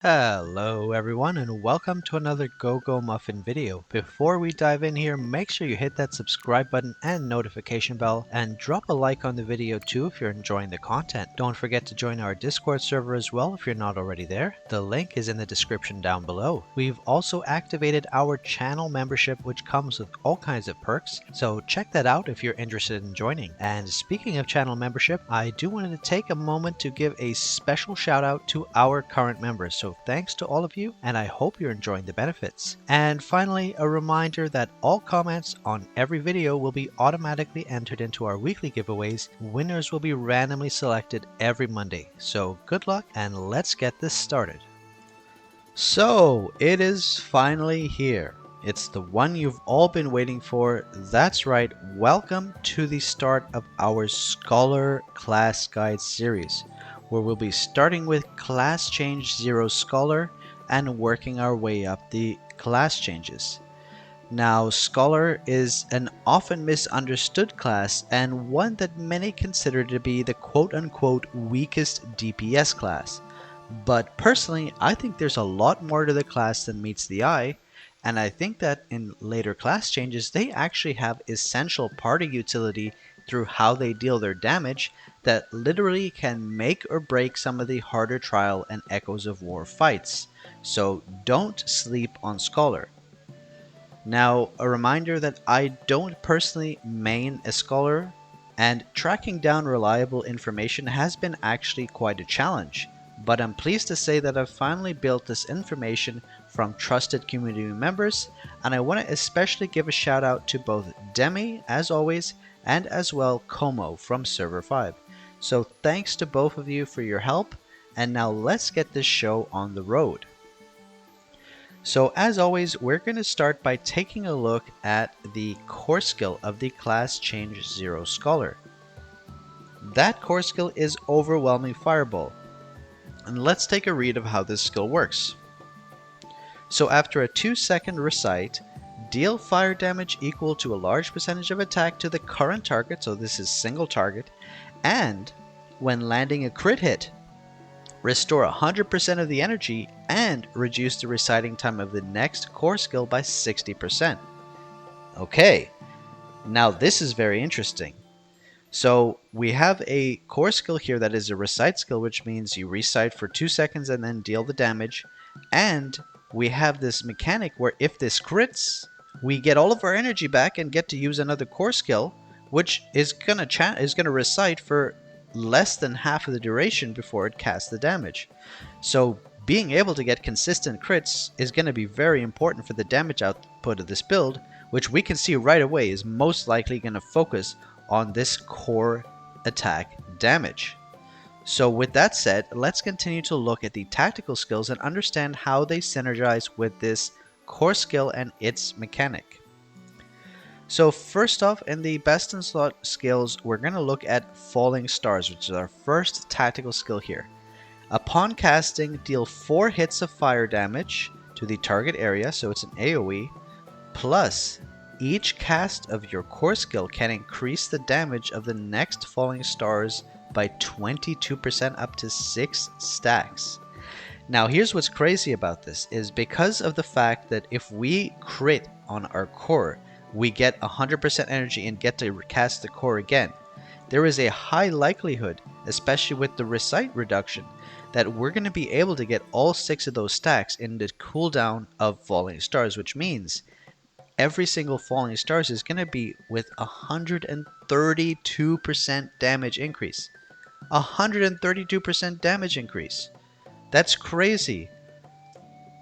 Hello everyone and welcome to another Go Go Muffin video. Before we dive in here, make sure you hit that subscribe button and notification bell and drop a like on the video too if you're enjoying the content. Don't forget to join our Discord server as well if you're not already there. The link is in the description down below. We've also activated our channel membership which comes with all kinds of perks, so check that out if you're interested in joining. And speaking of channel membership, I do want to take a moment to give a special shout out to our current members. So thanks to all of you, and I hope you're enjoying the benefits. And finally, a reminder that all comments on every video will be automatically entered into our weekly giveaways. Winners will be randomly selected every Monday. So good luck, and let's get this started. So it is finally here. It's the one you've all been waiting for. That's right, welcome to the start of our Scholar Class Guide series, where we'll be starting with Class Change 0 Scholar and working our way up the class changes. Now, Scholar is an often misunderstood class and one that many consider to be the quote-unquote weakest DPS class. But personally, I think there's a lot more to the class than meets the eye, and I think that in later class changes they actually have essential party utility through how they deal their damage that literally can make or break some of the harder trial and Echoes of War fights. So don't sleep on Scholar. Now, a reminder that I don't personally main a Scholar, and tracking down reliable information has been actually quite a challenge. But I'm pleased to say that I've finally built this information from trusted community members, and I want to especially give a shout out to both Demi, as always, and as well Como from Server 5. So thanks to both of you for your help, and now let's get this show on the road. So as always, we're going to start by taking a look at the core skill of the Class Change 0 Scholar. That core skill is Overwhelming Fireball. And let's take a read of how this skill works. So after a 2-second recite, deal fire damage equal to a large percentage of attack to the current target, so this is single target, and when landing a crit hit, restore 100% of the energy and reduce the reciting time of the next core skill by 60%. Okay, now this is very interesting. So we have a core skill here that is a recite skill, which means you recite for 2 seconds and then deal the damage. And we have this mechanic where if this crits, we get all of our energy back and get to use another core skill, which is gonna recite for less than half of the duration before it casts the damage. So being able to get consistent crits is going to be very important for the damage output of this build, which we can see right away is most likely going to focus on this core attack damage. So with that said, let's continue to look at the tactical skills and understand how they synergize with this core skill and its mechanic. So first off, in the best in slot skills, we're going to look at Falling Stars, which is our first tactical skill here. Upon casting, deal 4 hits of fire damage to the target area, so it's an AoE, plus each cast of your core skill can increase the damage of the next Falling Stars by 22% up to 6 stacks. Now here's what's crazy about this, is because of the fact that if we crit on our core, we get 100% energy and get to cast the core again. There is a high likelihood, especially with the recite reduction, that we're going to be able to get all 6 of those stacks in the cooldown of Falling Stars, which means every single Falling Stars is going to be with 132% damage increase. 132% damage increase. That's crazy.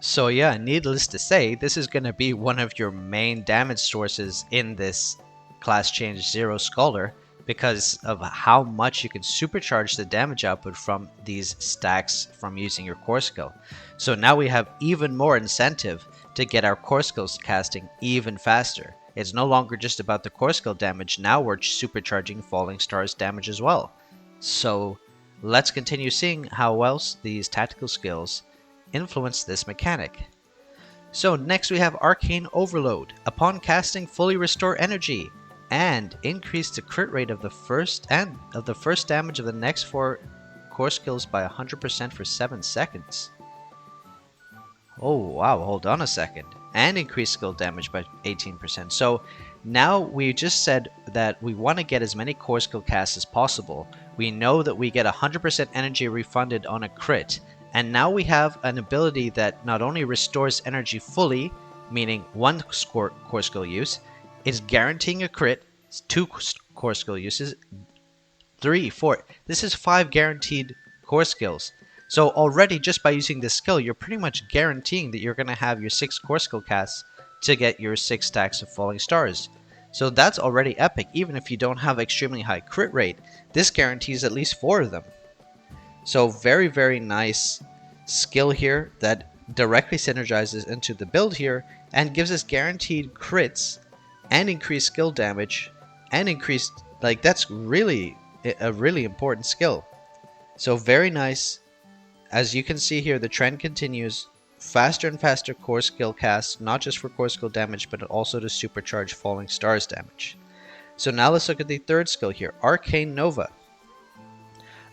So yeah, needless to say, this is going to be one of your main damage sources in this Class Change 0 Scholar because of how much you can supercharge the damage output from these stacks from using your core skill. So now we have even more incentive to get our core skills casting even faster. It's no longer just about the core skill damage, now we're supercharging Falling Stars damage as well. So let's continue seeing how else these tactical skills influence this mechanic. So next we have Arcane Overload. Upon casting, fully restore energy and increase the crit rate of the first damage of the next 4 core skills by 100% for 7 seconds. Oh wow, hold on a second. And increase skill damage by 18%. So now we just said that we want to get as many core skill casts as possible. We know that we get 100% energy refunded on a crit. And now we have an ability that not only restores energy fully, meaning one core skill use, it's guaranteeing a crit, two core skill uses, 3, 4. This is 5 guaranteed core skills. So already just by using this skill, you're pretty much guaranteeing that you're going to have your 6 core skill casts to get your 6 stacks of falling stars. So that's already epic. Even if you don't have extremely high crit rate, this guarantees at least 4 of them. So very, very nice skill here that directly synergizes into the build here and gives us guaranteed crits and increased skill damage and increased, like, that's really a really important skill. So very nice. As you can see here, the trend continues. Faster and faster core skill casts, not just for core skill damage, but also to supercharge falling stars damage. So now let's look at the third skill here, Arcane Nova.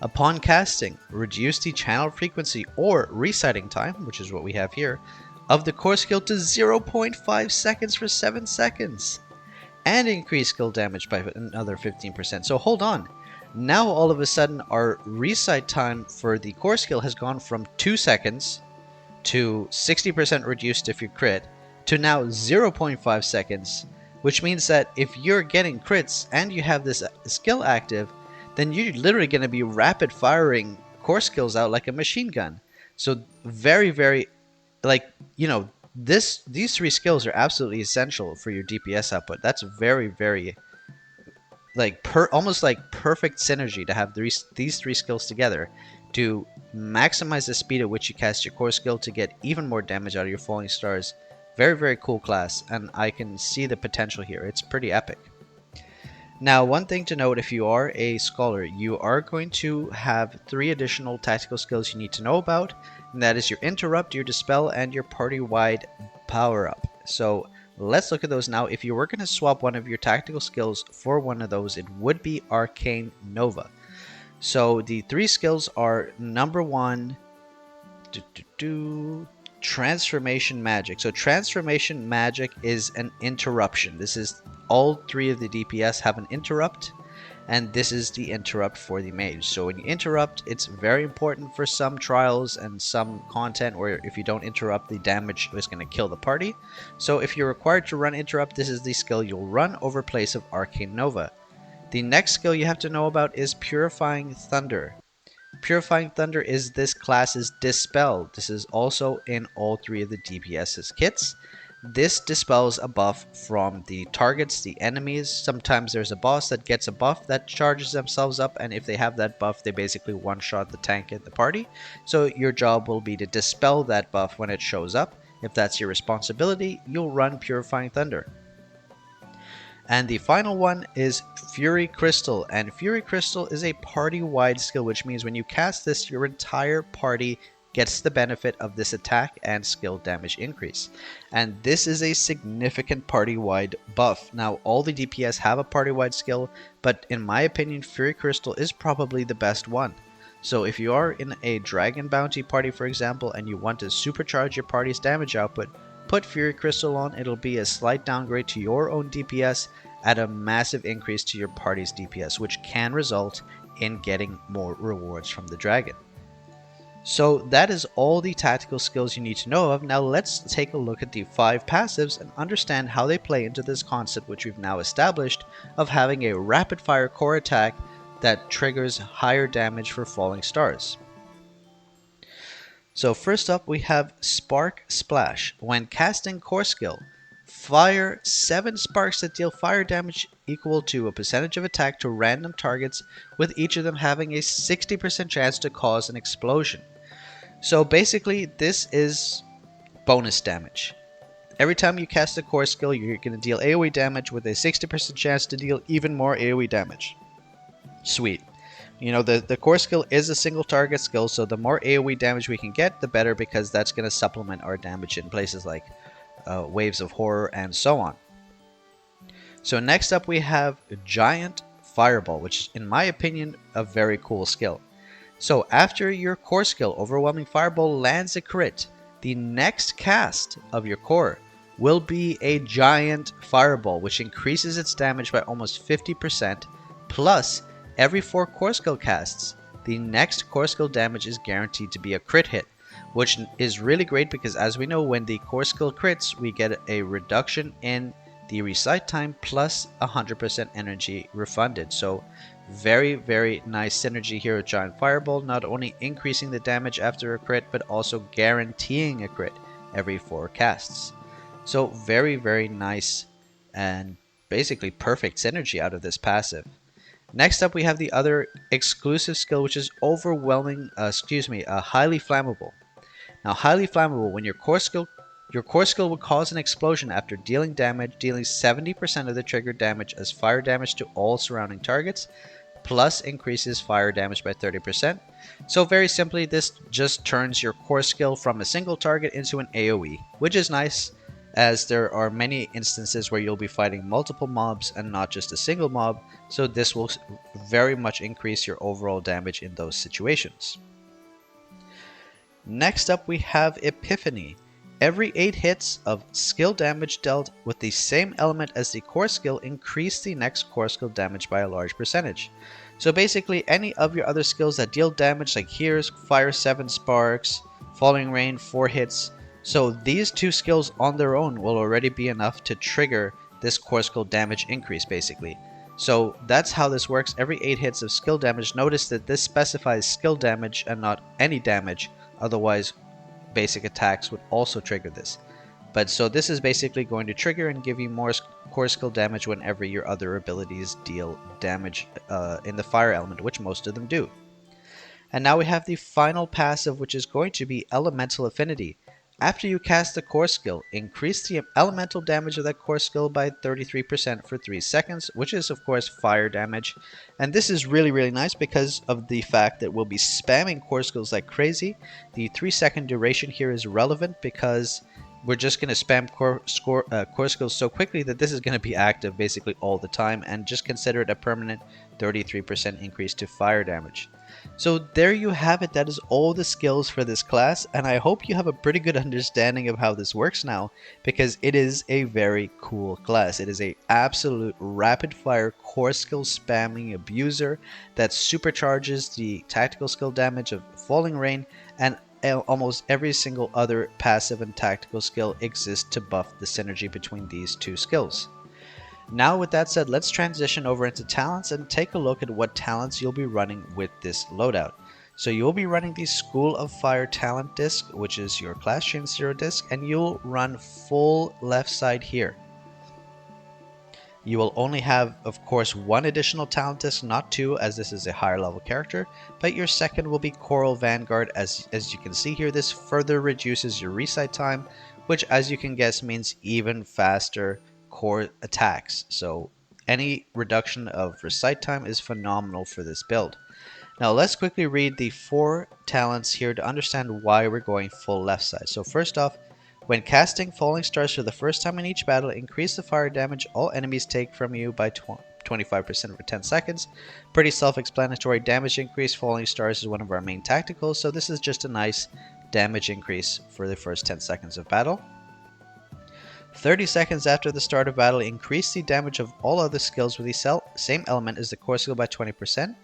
Upon casting, reduce the channel frequency or reciting time, which is what we have here, of the core skill to 0.5 seconds for 7 seconds. And increase skill damage by another 15%. So hold on. Now all of a sudden our recite time for the core skill has gone from 2 seconds to 60% reduced if you crit to now 0.5 seconds, which means that if you're getting crits and you have this skill active, then you're literally going to be rapid firing core skills out like a machine gun. So very, very, like, you know, these 3 skills are absolutely essential for your DPS output. That's very, very, like, almost like perfect synergy to have these 3 skills together to maximize the speed at which you cast your core skill to get even more damage out of your falling stars. Very, very cool class, and I can see the potential here. It's pretty epic. Now, one thing to note, if you are a scholar, you are going to have 3 additional tactical skills you need to know about, and that is your interrupt, your dispel, and your party-wide power-up. So let's look at those now. If you were going to swap one of your tactical skills for one of those, it would be Arcane Nova. So the 3 skills are number 1, Transformation Magic. So Transformation Magic is an interruption. This is all 3 of the DPS have an interrupt, and this is the interrupt for the mage. So when you interrupt, it's very important for some trials and some content where if you don't interrupt, the damage is going to kill the party. So if you're required to run interrupt, this is the skill you'll run over place of Arcane Nova. The next skill you have to know about is Purifying Thunder. Purifying Thunder is this class's Dispel. This is also in all 3 of the DPS's kits. This dispels a buff from the targets, the enemies. Sometimes there's a boss that gets a buff that charges themselves up, and if they have that buff, they basically one-shot the tank and the party. So your job will be to dispel that buff when it shows up. If that's your responsibility, you'll run Purifying Thunder. And the final one is Fury Crystal, and Fury Crystal is a party-wide skill, which means when you cast this, your entire party gets the benefit of this attack and skill damage increase. And this is a significant party-wide buff. Now, all the DPS have a party-wide skill, but in my opinion, Fury Crystal is probably the best one. So if you are in a Dragon Bounty party, for example, and you want to supercharge your party's damage output, put Fury Crystal on. It'll be a slight downgrade to your own DPS at a massive increase to your party's DPS, which can result in getting more rewards from the dragon. So that is all the tactical skills you need to know of. Now let's take a look at the 5 passives and understand how they play into this concept which we've now established of having a rapid fire core attack that triggers higher damage for falling stars. So first up we have Spark Splash. When casting core skill, fire 7 sparks that deal fire damage equal to a percentage of attack to random targets, with each of them having a 60% chance to cause an explosion. So basically this is bonus damage. Every time you cast a core skill, you're going to deal AoE damage with a 60% chance to deal even more AoE damage. Sweet. You know, the core skill is a single target skill, so the more AoE damage we can get, the better, because that's going to supplement our damage in places like Waves of Horror and so on. So next up we have Giant Fireball, which is, in my opinion, a very cool skill. So after your core skill, Overwhelming Fireball, lands a crit, The next cast of your core will be a giant fireball, which increases its damage by almost 50%, plus every 4 core skill casts, the next core skill damage is guaranteed to be a crit hit, which is really great because as we know, when the core skill crits, we get a reduction in the recite time plus 100% energy refunded. So very, very nice synergy here with Giant Fireball, not only increasing the damage after a crit, but also guaranteeing a crit every 4 casts. So very, very nice and basically perfect synergy out of this passive. Next up, we have the other exclusive skill, which is highly flammable. Now, highly flammable, when your core skill will cause an explosion after dealing damage, dealing 70% of the triggered damage as fire damage to all surrounding targets, plus increases fire damage by 30%. So very simply, this just turns your core skill from a single target into an AoE, which is nice, as there are many instances where you'll be fighting multiple mobs and not just a single mob, so this will very much increase your overall damage in those situations. Next up, we have Epiphany. Every 8 hits of skill damage dealt with the same element as the core skill increase the next core skill damage by a large percentage. So basically, any of your other skills that deal damage, like here's Fire 7 Sparks, Falling Rain 4 hits, so these 2 skills on their own will already be enough to trigger this core skill damage increase basically. So that's how this works. Every 8 hits of skill damage, notice that this specifies skill damage and not any damage, otherwise basic attacks would also trigger this. But so this is basically going to trigger and give you more core skill damage whenever your other abilities deal damage in the fire element, which most of them do. And now we have the final passive, which is going to be Elemental Affinity. After you cast the core skill, increase the elemental damage of that core skill by 33% for 3 seconds, which is of course fire damage. And this is really, really nice because of the fact that we'll be spamming core skills like crazy. The 3-second duration here is relevant because we're just going to spam core skills so quickly that this is going to be active basically all the time, and just consider it a permanent 33% increase to fire damage. So there you have it. That is all the skills for this class, and I hope you have a pretty good understanding of how this works now, because it is a very cool class. It is a absolute rapid fire core skill spamming abuser that supercharges the tactical skill damage of Falling Rain, and almost every single other passive and tactical skill exists to buff the synergy between these 2 skills. Now with that said, let's transition over into talents and take a look at what talents you'll be running with this loadout. So you'll be running the School of Fire talent disc, which is your Class Chain 0 disc, and you'll run full left side here. You will only have, of course, 1 additional talent disc, not 2, as this is a higher level character, but your second will be Coral Vanguard. As you can see here, this further reduces your recite time, which as you can guess means even faster core attacks. So any reduction of recite time is phenomenal for this build. Now let's quickly read the 4 talents here to understand why we're going full left side. So first off, when casting Falling Stars for the first time in each battle, increase the fire damage all enemies take from you by 25% for 10 seconds. Pretty self-explanatory damage increase. Falling Stars is one of our main tacticals, so this is just a nice damage increase for the first 10 seconds of battle. 30 seconds after the start of battle, increase the damage of all other skills with the same element as the core skill by 20%.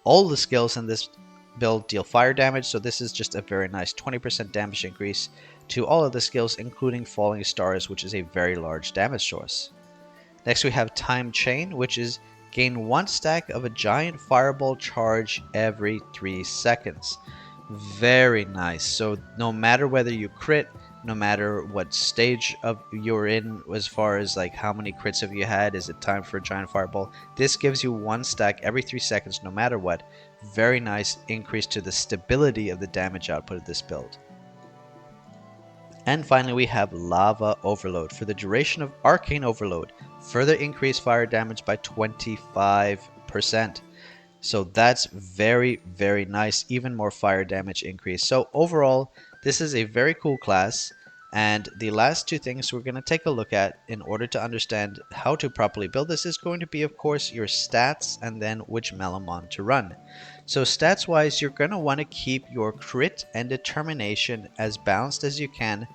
All the skills in this build deal fire damage, so this is just a very nice 20% damage increase to all of the skills, including Falling Stars, which is a very large damage source. Next we have Time Chain, which is gain 1 stack of a giant fireball charge every 3 seconds. Very nice. So no matter whether you crit, no matter what stage of you're in, as far as like how many crits have you had, is it time for a giant fireball, this gives you 1 stack every 3 seconds no matter what. Very nice increase to the stability of the damage output of this build. And finally we have Lava Overload. For the duration of Arcane Overload, further increase fire damage by 25%. So that's very, very nice. Even more fire damage increase. So overall, this is a very cool class. And the last 2 things we're going to take a look at in order to understand how to properly build this is going to be, of course, your stats and then which Mamon to run. So stats wise, you're going to want to keep your crit and determination as balanced as you can.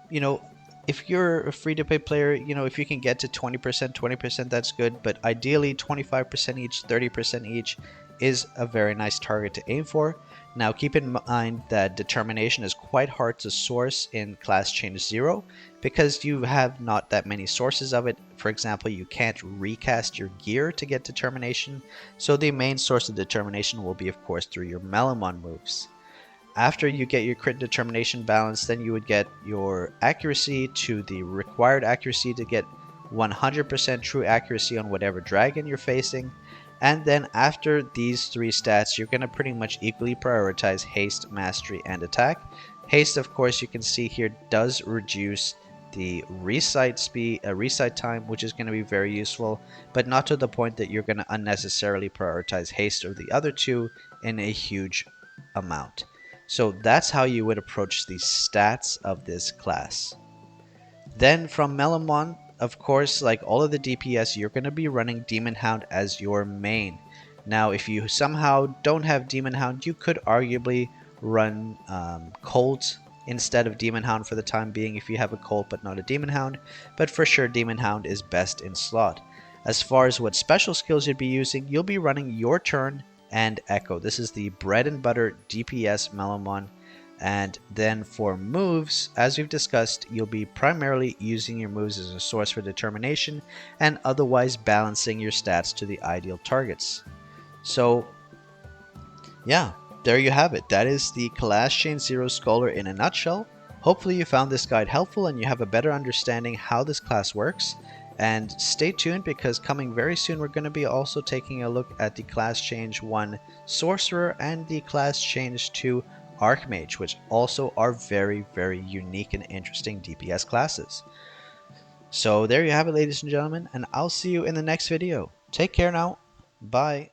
You know, if you're a free to play player, if you can get to 20%, 20%, that's good. But ideally, 25% each, 30% each is a very nice target to aim for. Now, keep in mind that determination is quite hard to source in Class Change 0 because you have not that many sources of it. For example, you can't recast your gear to get determination. So the main source of determination will be, of course, through your Mamon moves. After you get your crit determination balance, then you would get your accuracy to the required accuracy to get 100% true accuracy on whatever dragon you're facing. And then after these three stats, you're going to pretty much equally prioritize haste, mastery, and attack. Haste, of course, you can see here does reduce the recite speed, recite time, which is going to be very useful, but not to the point that you're going to unnecessarily prioritize haste or the other two in a huge amount. So that's how you would approach the stats of this class. Then from Mamon, of course, like all of the DPS, you're going to be running Demon Hound as your main. Now, if you somehow don't have Demon Hound, you could arguably run Colt instead of Demon Hound for the time being if you have a Colt but not a Demon Hound. But for sure, Demon Hound is best in slot. As far as what special skills you'd be using, you'll be running Your Turn and Echo. This is the bread and butter DPS Mamon. And then for moves, as we've discussed, you'll be primarily using your moves as a source for determination and otherwise balancing your stats to the ideal targets. So yeah, there you have it. That is the Class Change 0 Scholar in a nutshell. Hopefully you found this guide helpful and you have a better understanding how this class works. And stay tuned because coming very soon we're going to be also taking a look at the Class Change 1 Sorcerer and the Class Change 2 Archmage, which also are very, very unique and interesting DPS classes. So there you have it, ladies and gentlemen, and I'll see you in the next video. Take care now. Bye.